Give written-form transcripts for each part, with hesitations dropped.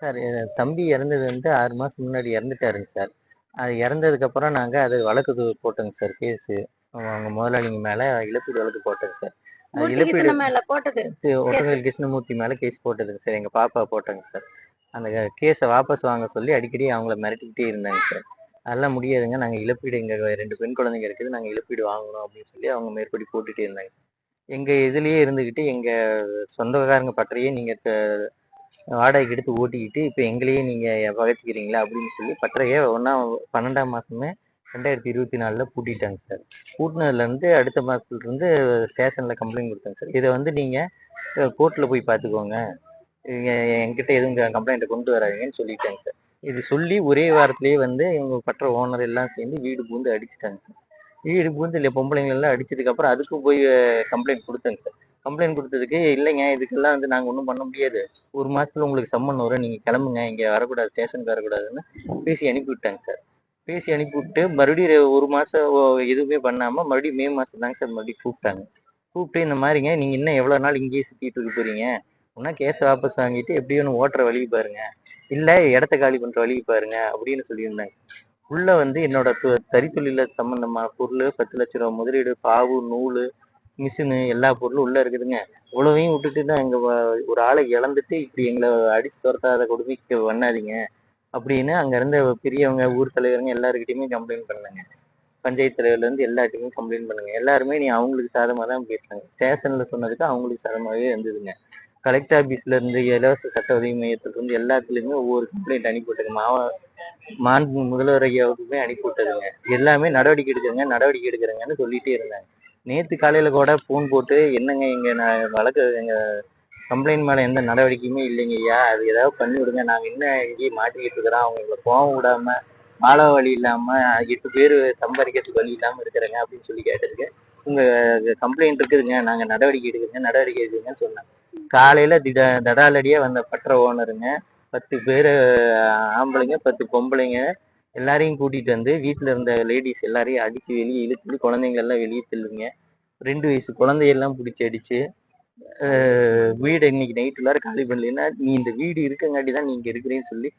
Sir தம்பி இறந்தது வந்து 6 மாசம் முன்னாடி இறந்துட்டாருங்க சார். அது இறந்ததுக்கப்புறம் நாங்க அது வழக்கு போட்டோங்க சார் கேஸு. அவங்க முதலாளிங்க மேல இழப்பீடு வழக்கு போட்டோங்க சார். இழப்பீடு மேல போட்டது ஒட்டவேல் கிருஷ்ணமூர்த்தி மேல கேஸ் போட்டதுங்க சார். எங்க பாப்பா போட்டாங்க சார். அந்த கேஸை வாபஸ் வாங்க சொல்லி அடிக்கடி அவங்கள மிரட்டிக்கிட்டே இருந்தாங்க சார். அதெல்லாம் முடியாதுங்க, நாங்க இழப்பீடு, எங்க 2 பெண் குழந்தைங்க இருக்குது, நாங்க இழப்பீடு வாங்கணும் அப்படின்னு சொல்லி அவங்க மேற்படி போட்டுட்டே இருந்தாங்க. எங்க இதுலயே இருந்துகிட்டு எங்க சொந்தக்காரங்க பட்டறையே நீங்க வாடகைக்கு எடுத்து ஓட்டிக்கிட்டு இப்ப எங்களையே நீங்க பகைச்சிக்கிறீங்களா அப்படின்னு சொல்லி பட்டறைய 12ஆம் மாசமே 2024 பூட்டிட்டாங்க சார். பூட்டினதுல இருந்து அடுத்த மாசத்துல இருந்து ஸ்டேஷன்ல கம்ப்ளைண்ட் கொடுத்தாங்க சார். இதை வந்து நீங்க கோர்ட்ல போய் பாத்துக்கோங்க, என்கிட்ட எதுவும் கம்ப்ளைண்ட்டை கொண்டு வராதீங்கன்னு சொல்லிட்டாங்க சார். இது சொல்லி ஒரே வாரத்திலேயே வந்து இவங்க பற்ற ஓனர் எல்லாம் சேர்ந்து வீடு பூந்து அடிச்சுட்டாங்க சார். வீடு பூந்து இல்லை பொம்பளைங்க எல்லாம் அடிச்சதுக்கு அப்புறம் அதுக்கும் போய் கம்ப்ளைண்ட் கொடுத்தாங்க சார். கம்ப்ளைண்ட் கொடுத்ததுக்கு இல்லைங்க, இதுக்கெல்லாம் வந்து நாங்க ஒன்றும் பண்ண முடியாது, 1 மாசத்துல உங்களுக்கு சம்மன் வரும், நீங்க கிளம்புங்க, இங்க வரக்கூடாது, ஸ்டேஷனுக்கு வரக்கூடாதுன்னு பேசி அனுப்பி விட்டாங்க சார். பேசி அனுப்பிவிட்டு மறுபடியும் 1 மாசம் எதுவுமே பண்ணாம மறுபடியும் மே மாசம் தாங்க சார் மறுபடியும் கூப்பிட்டாங்க. கூப்பிட்டு இந்த மாதிரிங்க, நீங்க இன்னும் எவ்வளவு நாள் இங்கேயே சுத்திட்டு இருக்க போறீங்க, ஒன்னா கேஸ் வாபஸ் வாங்கிட்டு எப்படியும் ஓட்டுற வழி பாருங்க, இல்ல இடத்த காலி பண்ற வழி பாருங்க அப்படின்னு சொல்லியிருந்தாங்க. உள்ள வந்து என்னோட தறித்தொழில சம்பந்தமான பொருள் 10 லட்ச ரூபா முதலீடு, பாவு, நூல், மிஷினு, எல்லா பொருளும் உள்ள இருக்குதுங்க. இவ்வளவையும் விட்டுட்டு தான் எங்க ஒரு ஆளை இழந்துட்டு இப்படி எங்களை அடிச்சு துரத்தாத கொடுமைக்கு பண்ணாதீங்க அப்படின்னு அங்க இருந்த பெரியவங்க, ஊர் தலைவருங்க எல்லாருக்கிட்டையுமே கம்ப்ளைண்ட் பண்ணாங்க. பஞ்சாயத்து தலைவர்ல இருந்து எல்லாத்தையுமே கம்ப்ளைண்ட் பண்ணுங்க. எல்லாருமே நீ அவங்களுக்கு சாதகமா தான் பேசுறாங்க. ஸ்டேஷன்ல சொன்னதுக்கு அவங்களுக்கு சாதகமாவே இருந்ததுங்க. கலெக்டர் ஆபீஸ்ல இருந்து, இலவச சட்ட உதவி மையத்துல இருந்து எல்லாத்துலயுமே ஒவ்வொரு கம்ப்ளைண்ட் அனுப்பிவிட்டுங்க. மாண்பு முதல்வர் ஐயாவுக்குமே அனுப்பிவிட்டதுங்க. எல்லாமே நடவடிக்கை எடுக்கிறேங்கன்னு சொல்லிட்டே இருந்தாங்க. நேத்து காலையில கூட போன் போட்டு, என்னங்க எங்க வழக்கு, எங்க கம்ப்ளைண்ட் மேல எந்த நடவடிக்கையுமே இல்லைங்க ஐயா, அது ஏதாவது பண்ணி விடுங்க, நாங்க இன்னும் இங்கேயே மாட்டிக்கிட்டு இருக்கிறோம், அவங்க கோவம் விடாம வாழ வழி இல்லாம 8 பேர் சம்பாதிக்கிறதுக்கு வழி இல்லாம இருக்கிறேங்க அப்படின்னு சொல்லி கேட்டதுக்கு, உங்க கம்ப்ளைண்ட் இருக்குதுங்க, நாங்க நடவடிக்கை எடுக்குங்கன்னு சொன்னாங்க. காலையில தடாலடியா வந்த பற்ற ஓனருங்க 10 பேரு ஆம்பளைங்க 10 பொம்பளைங்க எல்லாரையும் கூட்டிட்டு வந்து வீட்டுல இருந்த லேடிஸ் எல்லாரையும் அடிச்சு வெளியே இழுத்து, குழந்தைங்க எல்லாம் வெளியே தள்ளுங்க, 2 வயசு குழந்தையெல்லாம் பிடிச்சி அடிச்சு, வீடு இன்னைக்கு நைட்டுள்ளார காலி பண்ணலன்னா நீ இந்த வீடு இருக்கங்காட்டி தான் நீங்க இருக்கிறேன்னு சொல்லி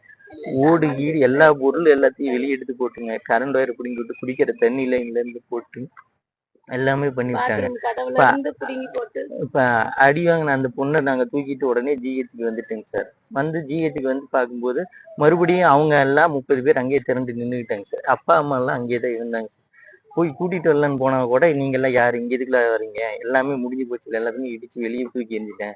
ஓடு கீடு எல்லா பொருளும் எல்லாத்தையும் வெளியே எடுத்து போட்டுங்க. கரண்ட் வயர் பிடிங்கி விட்டு, குடிக்கிற தண்ணி லைன்ல இருந்து போட்டு எல்லாமே பண்ணிவிட்டாங்க. இப்ப அடி வாங்கின அந்த பொண்ணை நாங்க தூக்கிட்டு உடனே ஜிஹெச்சுக்கு வந்துட்டேங்க சார். வந்து ஜிஹெச்சுக்கு வந்து பார்க்கும்போது மறுபடியும் அவங்க எல்லாம் 30 பேர் அங்கேயே திரண்டு நின்றுக்கிட்டாங்க சார். அப்பா அம்மா எல்லாம் அங்கேயே தான் இருந்தாங்க. போய் கூட்டிட்டு வரலான்னு போனா கூட, நீங்க எல்லாம் யாரு, இங்க எதுக்குள்ள வரீங்க, எல்லாமே முடிஞ்சு போச்சு, எல்லாத்தையும் இடிச்சு வெளியே தூக்கி எறிஞ்சிட்டேன்,